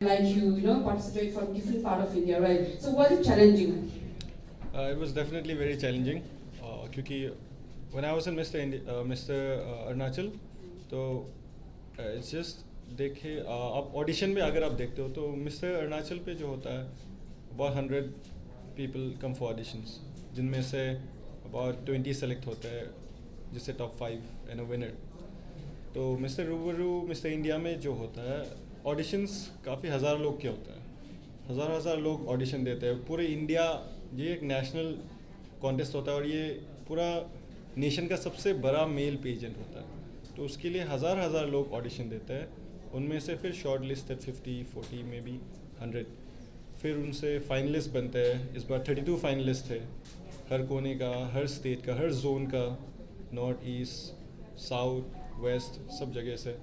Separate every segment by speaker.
Speaker 1: like participate from different part of India, right? So was it challenging?
Speaker 2: It was definitely very challenging क्योंकि when I was in Mr. Arunachal तो it's just देखे आप audition में अगर आप देखते हो तो मिस्टर अरुणाचल पे जो होता है about 100 people come for auditions जिनमें से about 20 select होते हैं जिससे top 5 and a winner. तो मिस्टर रूबरू मिस्टर इंडिया में जो होता है ऑडिशंस काफ़ी हज़ार लोग के होते हैं, हज़ार लोग ऑडिशन देते हैं पूरे इंडिया. ये एक नेशनल कॉन्टेस्ट होता है और ये पूरा नेशन का सबसे बड़ा मेल पेजेंट होता है. तो उसके लिए हज़ार लोग ऑडिशन देते हैं. उनमें से फिर शॉर्ट लिस्ट है 50-40 में भी 100. फिर उनसे फाइनलिस्ट बनते हैं. इस बार 32 फाइनलिस्ट थे हर कोने का, हर स्टेट का, हर जोन का, नॉर्थ ईस्ट साउथ वेस्ट सब जगह से.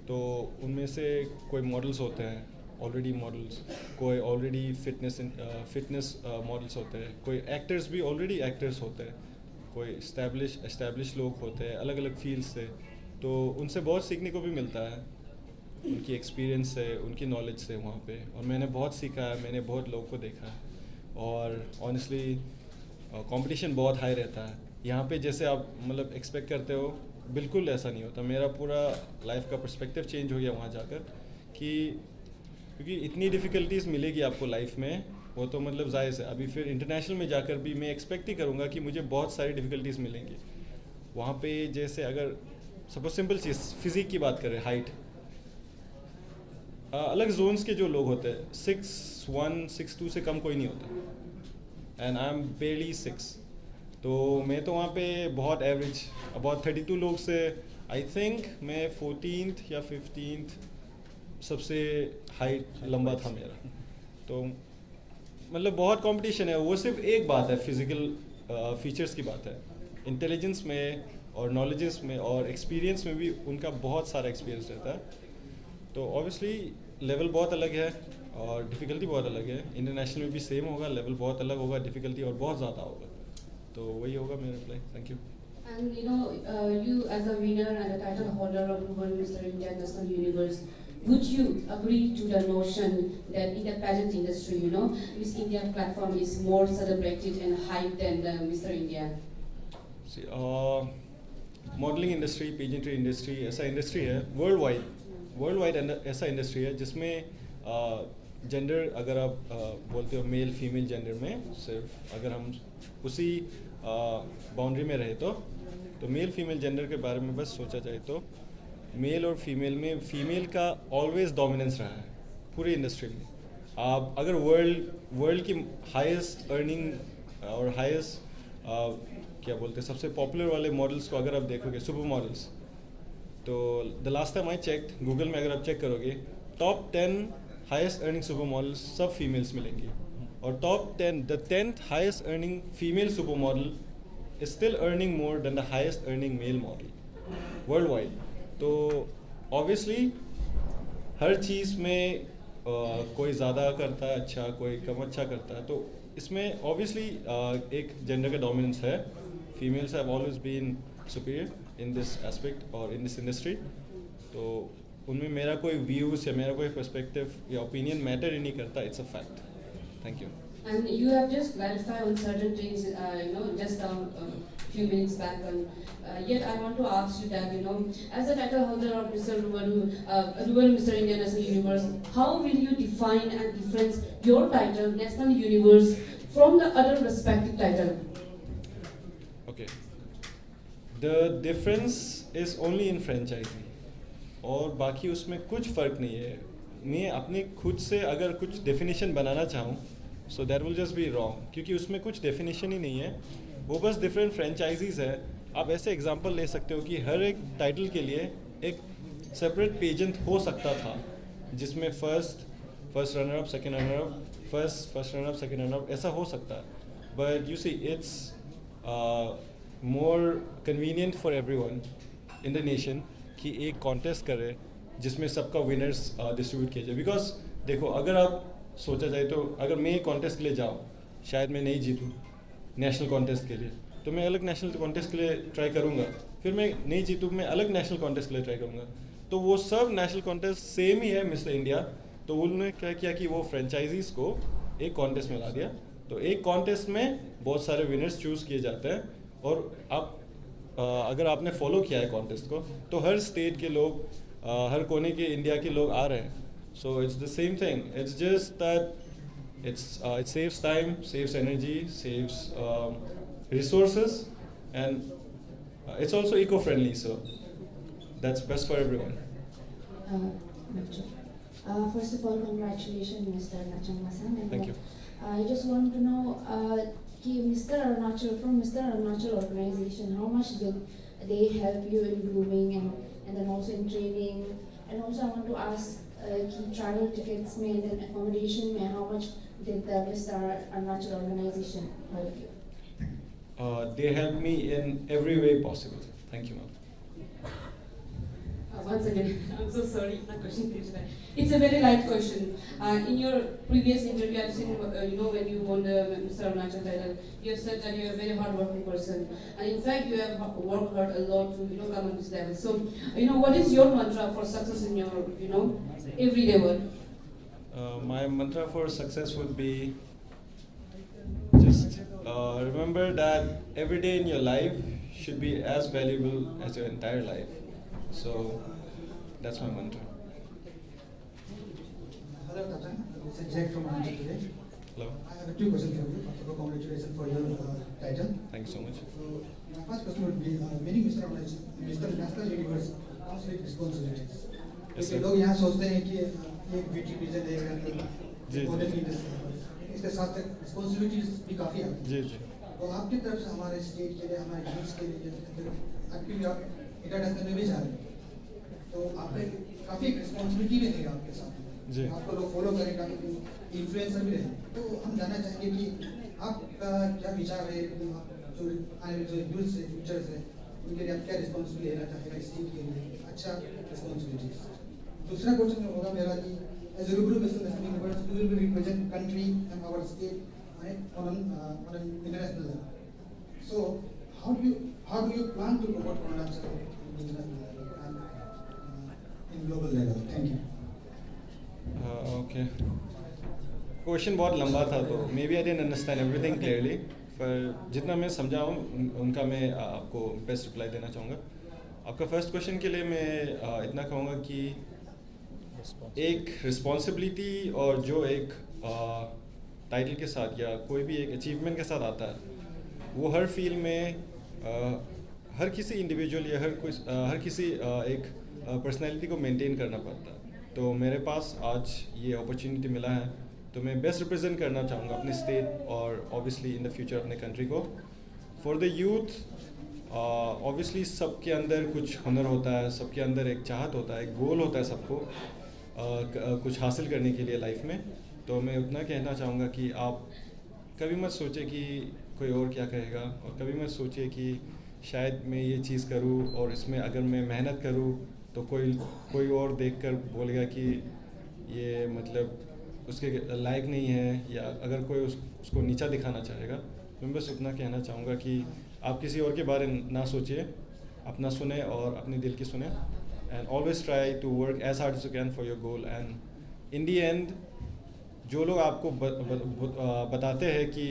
Speaker 2: तो उनमें से कोई मॉडल्स होते हैं ऑलरेडी मॉडल्स, कोई ऑलरेडी फिटनेस मॉडल्स होते हैं, कोई एक्टर्स भी ऑलरेडी एक्टर्स होते हैं, कोई एस्टैब्लिश लोग होते हैं अलग अलग फील्ड से. तो उनसे बहुत सीखने को भी मिलता है, उनकी एक्सपीरियंस से, उनकी नॉलेज से वहाँ पे. और मैंने बहुत सीखा है, मैंने बहुत लोगों को देखा है. और ऑनेस्टली कंपटीशन बहुत हाई रहता है यहाँ पे. जैसे आप मतलब एक्सपेक्ट करते हो बिल्कुल ऐसा नहीं होता. मेरा पूरा लाइफ का पर्सपेक्टिव चेंज हो गया वहाँ जाकर कि क्योंकि इतनी डिफ़िकल्टीज़ मिलेगी आपको लाइफ में, वो तो मतलब जायज़ है. अभी फिर इंटरनेशनल में जाकर भी मैं एक्सपेक्ट ही करूँगा कि मुझे बहुत सारी डिफ़िकल्टीज़ मिलेंगी वहाँ पे. जैसे अगर सपोज सिंपल चीज़ फिज़िक की बात करें, हाइट, अलग जोन्स के जो लोग होते हैं 6'1", 6'2" से कम कोई नहीं होता एंड आई एम बेरली 6. तो मैं तो वहाँ पे बहुत एवरेज अबाउट 32 लोग से आई थिंक मैं 14th या 15th सबसे हाइट लंबा था मेरा. तो मतलब बहुत कंपटीशन है. वो सिर्फ एक बात है, फिज़िकल फीचर्स की बात है. इंटेलिजेंस में और नॉलेजेस में और एक्सपीरियंस में भी उनका बहुत सारा एक्सपीरियंस रहता है. तो ऑब्वियसली लेवल बहुत अलग है और डिफ़िकल्टी बहुत अलग है. इंटरनेशनल में भी सेम होगा, लेवल बहुत अलग होगा, डिफ़िकल्टी और बहुत ज़्यादा होगा. तो वही होगा मेरा reply. Thank you.
Speaker 1: And you as a winner and a title holder of Ruben Mr. India National Universe, would you agree to the notion that in the pageant industry, Miss India platform is more celebrated and hyped than the Mr. India?
Speaker 2: See, modelling industry, pageantry industry ऐसा industry है world wide ऐसा industry है जिसमें gender अगर आप बोलते हो male female gender में, सिर्फ अगर हम उसी बाउंड्री में रहे तो मेल फीमेल जेंडर के बारे में बस सोचा जाए तो मेल और फीमेल में फीमेल का ऑलवेज डोमिनेंस रहा है पूरी इंडस्ट्री में. आप अगर वर्ल्ड की हाईएस्ट अर्निंग और हाईएस्ट क्या बोलते हैं सबसे पॉपुलर वाले मॉडल्स को अगर आप देखोगे, सुपर मॉडल्स, तो the last time I checked Google में अगर आप चेक करोगे top 10 highest earning super models सब फीमेल्स मिलेंगी. और top 10 the 10th highest earning female super model is still earning more than the highest earning male model worldwide. तो obviously हर चीज़ में कोई ज़्यादा करता है अच्छा, कोई कम अच्छा करता है. तो इसमें ऑब्वियसली एक जेंडर का डोमिनेंस है. Females have always been superior in this aspect और इन दिस इंडस्ट्री. तो उनमें मेरा कोई व्यूज़ या मेरा कोई पर्सपेक्टिव या ओपिनियन मैटर ही नहीं करता. It's a fact. Thank you.
Speaker 1: And you have just clarified on certain things, just a few minutes back. Yet I want to ask you that, as a title holder of Mr. Ruben Mr. India National Universe, how will you define and difference your title, National Universe, from the other respective title?
Speaker 2: Okay. The difference is only in franchising. और बाकी उसमें कुछ फ़र्क नहीं है. मैं अपने खुद से अगर कुछ डेफिनेशन बनाना चाहूँ so that will just be wrong, क्योंकि उसमें कुछ डेफिनेशन ही नहीं है. वो बस डिफरेंट फ्रेंचाइजीज़ है. आप ऐसे एग्जांपल ले सकते हो कि हर एक टाइटल के लिए एक सेपरेट पेजेंट हो सकता था जिसमें first runner up, second runner up, first runner up, second runner up, ऐसा हो सकता है. But you see it's more convenient for everyone in the nation कि एक कॉन्टेस्ट करे जिसमें सबका विनर्स डिस्ट्रीब्यूट किया जाए. बिकॉज देखो अगर आप सोचा जाए तो अगर मैं कॉन्टेस्ट के लिए जाऊँ, शायद मैं नहीं जीतूँ नेशनल कॉन्टेस्ट के लिए, तो मैं अलग नेशनल कॉन्टेस्ट के लिए ट्राई करूँगा. फिर मैं नहीं जीतूँ, मैं अलग नेशनल कॉन्टेस्ट के लिए ट्राई करूँगा. तो वो सब नेशनल कॉन्टेस्ट सेम ही है मिस्टर इंडिया. तो उन्होंने क्या किया कि वो फ्रेंचाइजीज को एक कॉन्टेस्ट में ला दिया। तो एक कॉन्टेस्ट में बहुत सारे विनर्स चूज़ किए जाते हैं, और आप अगर आपने फॉलो किया है कॉन्टेस्ट को, तो हर स्टेट के लोग, हर कोने के इंडिया के लोग आ रहे हैं। So it's the same thing, it's just that it saves time, saves energy, saves resources, and it's also eco-friendly, so that's best for everyone.
Speaker 3: Lecture. First of all, congratulations, Mr. Arunachal Masang. And
Speaker 2: Thank you.
Speaker 3: I just want to know, कि Mr. Arunachal, from Mr. Arunachal organization, how much did they help you in grooming and then also in training? And also I want to ask, कि travel tickets में and accommodation में, how much did the Mr. Arunachal organization help you?
Speaker 2: They helped me in every way possible. Thank you, ma'am.
Speaker 1: Once again, I'm so sorry, my question is that it's a very light question. In your previous interview, I've seen, when you won the Mr. Arunachal title, you have said that you're a very hard-working person, and in fact, you have worked hard a lot to, come on this level. So, what is your mantra for success in your, everyday work?
Speaker 2: My mantra for success would be just remember that every day in your life should be as valuable as your entire life. So that's my mantra.
Speaker 4: Hello, Tatan. This is Jack from Anand today.
Speaker 2: Hello.
Speaker 4: I have two questions for you. First of all, congratulations for your title.
Speaker 2: Thank you so much.
Speaker 4: So, my first question would be, winning Mr. National Universe comes with responsibilities.
Speaker 2: Yes, sir.
Speaker 4: लोग यहाँ सोचते हैं कि एक beauty vision देगा
Speaker 2: जी,
Speaker 4: कि
Speaker 2: जी।
Speaker 4: इसके साथ रिस्पॉन्सिबिलिटीज भी काफ़ी आती हैं।
Speaker 2: जी जी।
Speaker 4: तो आपकी तरफ से हमारे स्टेट के लिए, हमारे यूथ के लिए, एक्टिवली आप इंटरनेशनल में भी जा रहे हैं, तो आप पे काफ़ी रिस्पॉन्सिबिलिटी भी रहेगा आपके साथ।
Speaker 2: जी।
Speaker 4: आपको लोग फॉलो करें, काफ़ी इन्फ्लुएंसर भी रहेंगे। तो हम जानना चाहेंगे कि आपका क्या विचार है, जो आने वाले जो यूथ से, फ्यूचर से, उनके लिए आप क्या रिस्पॉन्सिबिलिटी लेना चाहेगा स्टेट के लिए, अच्छा रिस्पॉन्सिबिलिटीज। दूसरा क्वेश्चन होगा मेरा कि as a Rubaru mister national universe you will be represent country and our state on an international level. So how do you plan to promote Arunachal in international level and in global level? Thank you.
Speaker 2: Okay. Question बहुत लंबा था, तो maybe I didn't understand everything clearly, पर जितना मैं समझा हूँ उनका मैं आपको बेस्ट रिप्लाई देना चाहूँगा। आपका फर्स्ट क्वेश्चन के लिए मैं इतना कहूँगा कि एक रिस्पॉन्सिबिलिटी और जो एक टाइटल के साथ या कोई भी एक अचीवमेंट के साथ आता है, वो हर फील्ड में हर किसी इंडिविजुअल या हर किसी एक पर्सनैलिटी को मेंटेन करना पड़ता है। तो मेरे पास आज ये अपॉर्चुनिटी मिला है, तो मैं बेस्ट रिप्रेजेंट करना चाहूँगा अपने स्टेट और ऑब्वियसली इन द फ्यूचर अपने कंट्री को। फॉर द यूथ, ऑब्वियसली सबके अंदर कुछ हुनर होता है, सबके अंदर एक चाहत होता है, एक गोल होता है सबको कुछ हासिल करने के लिए लाइफ में। तो मैं उतना कहना चाहूँगा कि आप कभी मत सोचें कि कोई और क्या कहेगा, और कभी मत सोचिए कि शायद मैं ये चीज़ करूँ और इसमें अगर मैं मेहनत करूँ तो कोई और देखकर बोलेगा कि ये मतलब उसके लायक नहीं है, या अगर कोई उसको नीचा दिखाना चाहेगा। तो मैं बस उतना कहना चाहूँगा कि आप किसी और के बारे में ना सोचिए, अपना सुने और अपने दिल की सुने, and always try to work as hard as you can for your goal. And in the end जो लोग आपको बताते हैं कि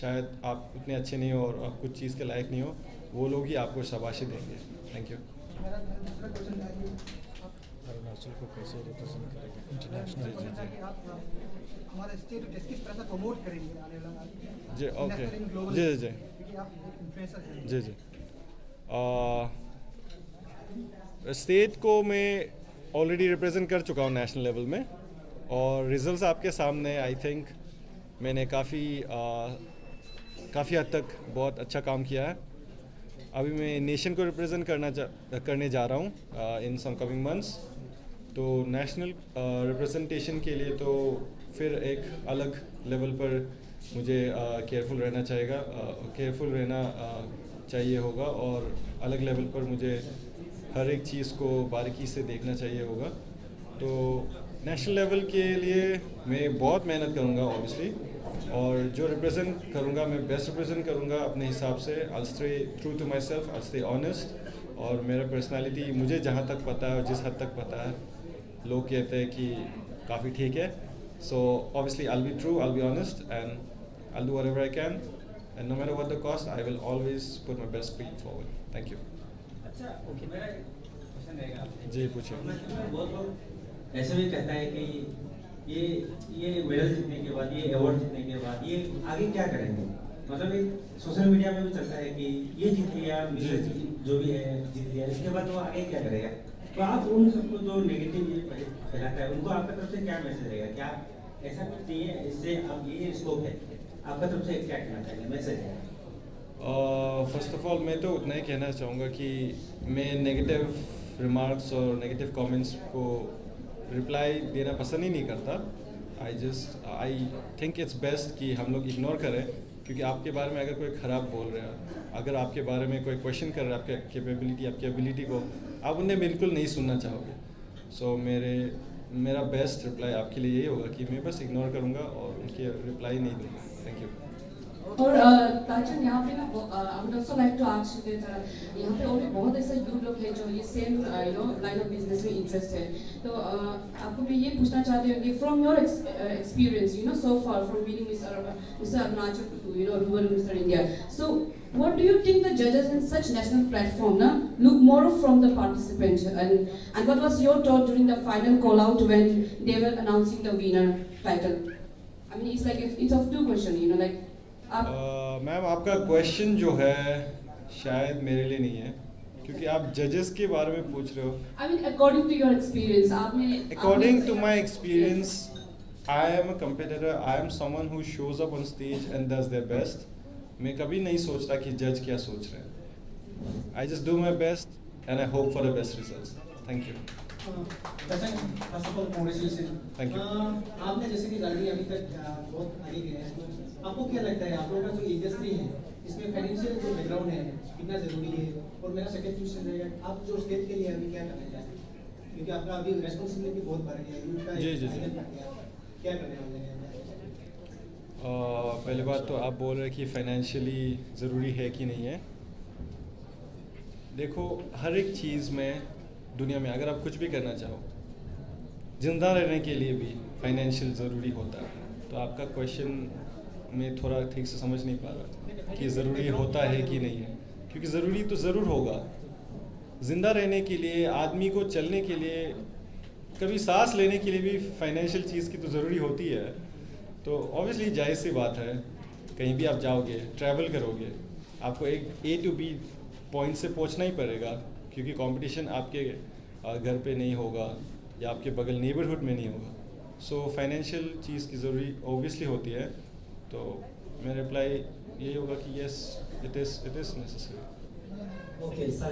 Speaker 2: शायद आप उतने अच्छे नहीं हो और आप कुछ चीज़ के लायक नहीं हो, वो लोग ही आपको शाबाशी देंगे। Thank you.
Speaker 4: मेरा दूसरा क्वेश्चन था कि
Speaker 5: अरुणाचल को कैसे रिप्रेजेंट करेंगे
Speaker 4: मैं
Speaker 5: इंटरनेशनल
Speaker 4: पूछना था कि आप हमारे स्टेट को किस तरह से प्रमोट करेंगे आने वाला
Speaker 2: जी ओके
Speaker 4: national and global,
Speaker 2: जी जी
Speaker 4: क्योंकि आप एक इन्फ्लुएंसर हैं।
Speaker 2: जी जी स्टेट को मैं ऑलरेडी रिप्रेजेंट कर चुका हूँ नेशनल लेवल में, और रिजल्ट्स आपके सामने। आई थिंक मैंने काफ़ी हद तक बहुत अच्छा काम किया है। अभी मैं नेशन को रिप्रेजेंट करने जा रहा हूँ इन सम कमिंग मंथ्स। तो नेशनल रिप्रेजेंटेशन के लिए तो फिर एक अलग लेवल पर मुझे केयरफुल रहना चाहिए होगा, और अलग लेवल पर मुझे हर एक चीज़ को बारीकी से देखना चाहिए होगा। तो नेशनल लेवल के लिए मैं बहुत मेहनत करूँगा ऑब्वियसली, और जो रिप्रेजेंट करूँगा मैं बेस्ट रिप्रेजेंट करूँगा अपने हिसाब से। I stay true to myself, I stay honest, और मेरा पर्सनालिटी मुझे जहाँ तक पता है और जिस हद तक पता है, लोग कहते हैं कि काफ़ी ठीक है. So obviously I'll be true, I'll be honest, and I'll do whatever I can, and no matter what the cost, I will always put my best feet forward. Thank you.
Speaker 6: अच्छा ओके मेरा question रहेगा आपसे।
Speaker 2: जी, पूछिए।
Speaker 6: बहुत लोग ऐसे भी कहता है कि ये मेडल जीतने के बाद, ये अवार्ड जीतने के बाद ये आगे क्या करेंगे? मतलब एक सोशल मीडिया में भी चलता है कि ये जीत लिया, जो भी है जीत लिया, इसके बाद वो आगे क्या करेगा? तो आप उन सबको जो नेगेटिव ये फैलाता है उनको आपका तरफ से क्या मैसेज रहेगा? क्या ऐसा कुछ नहीं है, इससे अब ये स्कोप है, आपका तरफ से क्या कहना चाहिए मैसेज है?
Speaker 2: फर्स्ट ऑफ ऑल मैं तो उतना ही कहना चाहूँगा कि मैं नेगेटिव रिमार्क्स और नेगेटिव कमेंट्स को रिप्लाई देना पसंद ही नहीं करता. आई थिंक इट्स बेस्ट कि हम लोग इग्नोर करें, क्योंकि आपके बारे में अगर कोई ख़राब बोल रहा है, अगर आपके बारे में कोई क्वेश्चन कर रहा है आपके कैपेबिलिटी, आपकी एबिलिटी को, आप उन्हें बिल्कुल नहीं सुनना चाहोगे. सो मेरा बेस्ट रिप्लाई आपके लिए यही होगा कि मैं बस इग्नोर करूँगा और उनकी रिप्लाई नहीं दूँगा. Thank you.
Speaker 1: और ताजन यहाँ पे ना I would also like to ask you that यहाँ पे और भी बहुत ऐसे यूथ लोग हैं जो ये सेम लाइन ऑफ बिजनेस में इंटरेस्ट है. तो आपको मैं ये पूछना चाहती हूँ कि from your experience so far from being mister Arunachal rural mister India, so what do you think the judges in such national platform look more from the participant, and what was your thought during the final call out when they were announcing the winner title? I mean, it's like it's of two questions, like
Speaker 2: ma'am आपका question जो है शायद मेरे लिए नहीं है, क्योंकि आप जजेस के बारे में पूछ रहे हो.
Speaker 1: I mean, according to your experience,
Speaker 2: According to my experience, I am a competitor. I am someone who shows up on stage and does their best. मैं कभी नहीं सोचता कि जज क्या सोच रहे हैं. I just do my best and I hope for the best results. Thank you.
Speaker 4: First of all congratulation.
Speaker 2: Thank you.
Speaker 4: आपने जैसे कि जर्नी अभी तक बहुत आगे गए हैं, आपको क्या लगता है आप लोगों का जो इंडस्ट्री है इसमें फाइनेंशियल जो बैकग्राउंड है कितना जरूरी है? और मेरा सेकंड क्वेश्चन रहेगा, आप जो स्टेट के लिए अभी क्या करना चाहते हैं, क्योंकि आपका अभी रेस्पॉन्सिबिलिटी बहुत बढ़ गई है, उनका
Speaker 2: जी.
Speaker 4: क्या करने वाले हैं?
Speaker 2: पहली बात तो आप बोल रहे हैं कि फाइनेंशियली ज़रूरी है कि नहीं है. देखो, हर एक चीज़ में दुनिया में अगर आप कुछ भी करना चाहो, ज़िंदा रहने के लिए भी फाइनेंशियल ज़रूरी होता है. तो आपका क्वेश्चन मैं थोड़ा ठीक से समझ नहीं पा रहा कि ज़रूरी होता है कि नहीं है, क्योंकि ज़रूरी तो ज़रूर होगा. ज़िंदा रहने के लिए, आदमी को चलने के लिए, कभी सांस लेने के लिए भी फाइनेंशियल चीज़ की तो ज़रूरी होती है. तो ऑब्वियसली जायज़ सी बात है, कहीं भी आप जाओगे, ट्रैवल करोगे, आपको एक A to B पॉइंट से पहुंचना ही पड़ेगा, क्योंकि कंपटीशन आपके घर पे नहीं होगा या आपके बगल नेबरहुड में नहीं होगा. सो फाइनेंशियल चीज़ की ज़रूरी ऑब्वियसली होती है. तो मेरा रिप्लाई यही होगा कि yes, it is necessary.
Speaker 6: Okay sir.